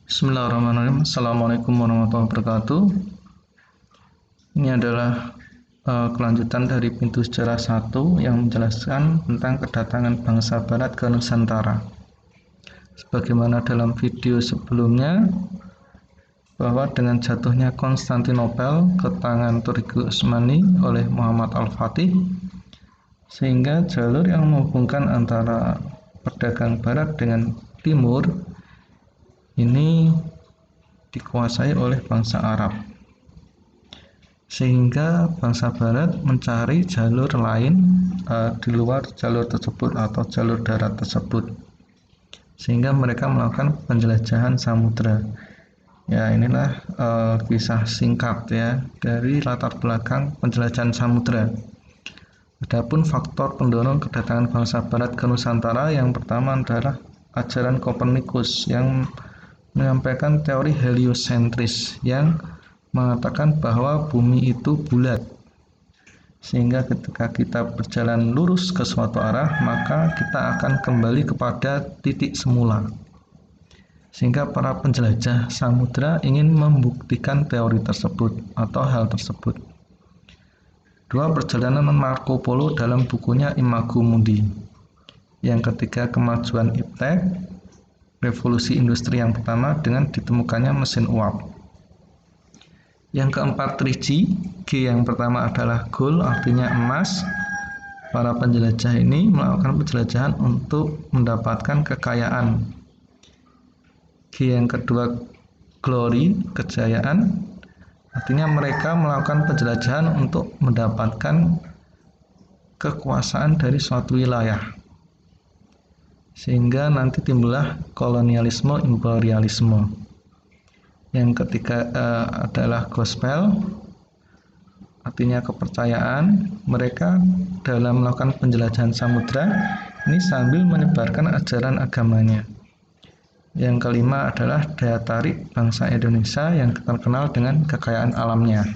Bismillahirrahmanirrahim. Assalamualaikum warahmatullahi wabarakatuh. Ini adalah kelanjutan dari pintu sejarah 1 yang menjelaskan tentang kedatangan bangsa Barat ke Nusantara. Sebagaimana dalam video sebelumnya, bahwa dengan jatuhnya Konstantinopel ke tangan Turki Utsmani oleh Muhammad Al-Fatih, sehingga jalur yang menghubungkan antara pedagang Barat dengan Timur ini dikuasai oleh bangsa Arab, sehingga bangsa Barat mencari jalur lain di luar jalur tersebut atau jalur darat tersebut, sehingga mereka melakukan penjelajahan samudra. Ya, inilah kisah singkat ya dari latar belakang penjelajahan samudra. Adapun faktor pendorong kedatangan bangsa Barat ke Nusantara, yang pertama adalah ajaran Kopernikus yang menyampaikan teori heliosentris yang mengatakan bahwa bumi itu bulat, sehingga ketika kita berjalan lurus ke suatu arah maka kita akan kembali kepada titik semula. Sehingga para penjelajah samudra ingin membuktikan teori tersebut atau hal tersebut. 2. Perjalanan Marco Polo dalam bukunya Imago Mundi. Yang ketiga, kemajuan iptek, revolusi industri yang pertama dengan ditemukannya mesin uap. Yang keempat, triji. G yang pertama adalah gold, artinya emas. Para penjelajah ini melakukan penjelajahan untuk mendapatkan kekayaan. G yang kedua, glory, kejayaan. Artinya mereka melakukan penjelajahan untuk mendapatkan kekuasaan dari suatu wilayah, sehingga nanti timbullah kolonialisme, imperialisme. Yang ketiga adalah gospel, artinya kepercayaan. Mereka dalam melakukan penjelajahan samudra ini sambil menyebarkan ajaran agamanya. Yang kelima adalah daya tarik bangsa Indonesia yang terkenal dengan kekayaan alamnya.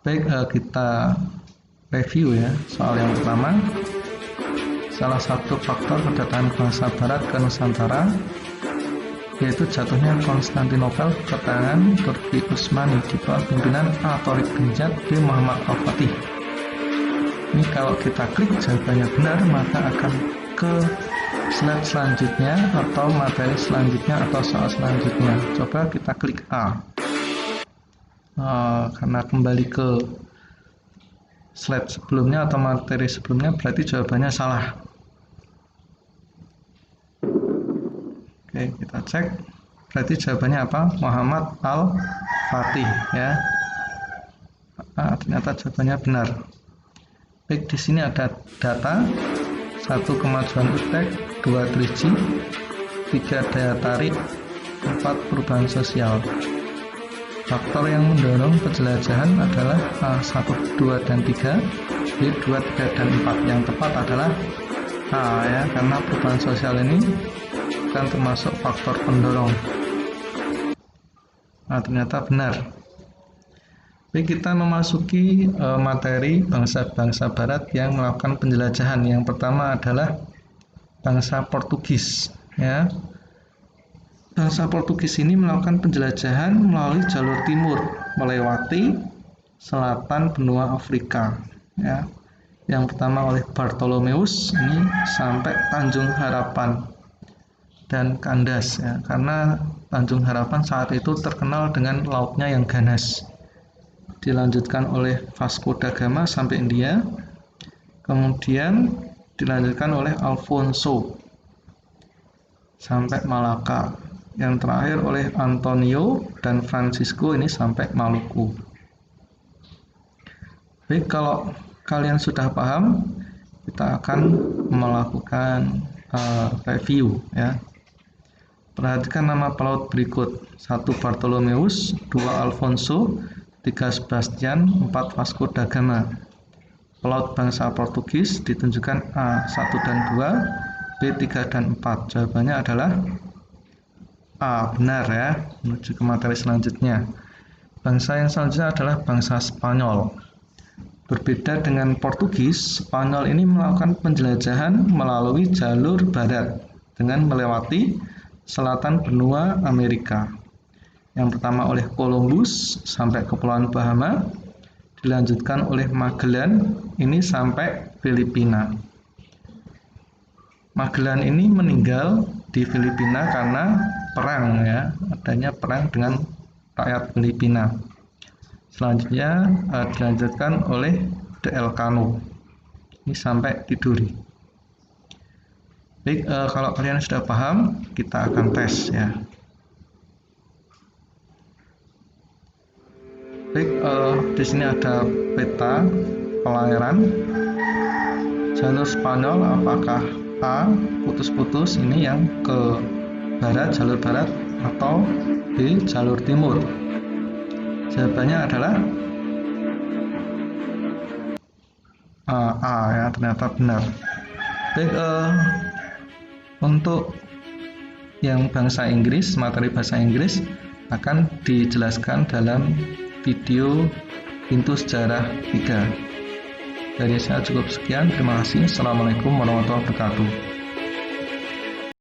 Baik, kita review ya soal yang pertama. Salah satu faktor kedatangan bangsa Barat ke Nusantara yaitu jatuhnya Konstantinopel ke tangan Turki Utsmani di bawah pimpinan Atorik Binjat bin Muhammad Al-Fatih. Ini kalau kita klik jawabannya benar, maka akan ke slide selanjutnya atau materi selanjutnya atau soal selanjutnya. Coba kita klik A. Karena kembali ke slide sebelumnya atau materi sebelumnya, berarti jawabannya salah. Oke, kita cek. Berarti jawabannya apa? Muhammad Al-Fatih ya. Ternyata jawabannya benar. Baik, di sini ada data: 1. Kemajuan iptek, 2. triji, 3. daya tarik, 4. perubahan sosial. Faktor yang mendorong penjelajahan adalah A, 1, 2, dan 3, B, 2, 3, dan 4. Yang tepat adalah A ya, karena perubahan sosial ini bukan termasuk faktor pendorong. Nah, ternyata benar. Baik, kita memasuki materi bangsa-bangsa Barat yang melakukan penjelajahan. Yang pertama adalah bangsa Portugis ya. Bangsa Portugis ini melakukan penjelajahan melalui jalur timur, melewati selatan benua Afrika ya. Yang pertama oleh Bartolomeus ini sampai Tanjung Harapan dan kandas ya, karena Tanjung Harapan saat itu terkenal dengan lautnya yang ganas. Dilanjutkan oleh Vasco da Gama sampai India, kemudian dilanjutkan oleh Alfonso sampai Malaka, yang terakhir oleh Antonio dan Francisco ini sampai Maluku. Baik, kalau kalian sudah paham, kita akan melakukan review ya. Perhatikan nama pelaut berikut: 1. Bartolomeus, 2. Alfonso, 3. Sebastian, 4. Vasco da Gama. Pelaut bangsa Portugis ditunjukkan A, 1 dan 2, B, 3 dan 4. Jawabannya adalah A, benar ya. Menuju ke materi selanjutnya. Bangsa yang selanjutnya adalah bangsa Spanyol. Berbeda dengan Portugis, Spanyol ini melakukan penjelajahan melalui jalur barat dengan melewati selatan benua Amerika. Yang pertama oleh Columbus sampai Kepulauan Bahama, dilanjutkan oleh Magellan ini sampai Filipina. Magellan ini meninggal di Filipina karena perang ya, adanya perang dengan rakyat Filipina. Selanjutnya dilanjutkan oleh De Elcano ini sampai Tidore. Baik, kalau kalian sudah paham, kita akan tes ya. Baik, di sini ada peta pelayaran jalur Spanyol, apakah A putus-putus ini yang ke barat, jalur barat, atau B jalur timur? Jawabannya adalah A ya, ternyata benar. Baik, untuk yang bangsa Inggris, materi bahasa Inggris akan dijelaskan dalam video Pintu Sejarah 3. Dari saya cukup sekian, terima kasih. Assalamualaikum warahmatullahi wabarakatuh.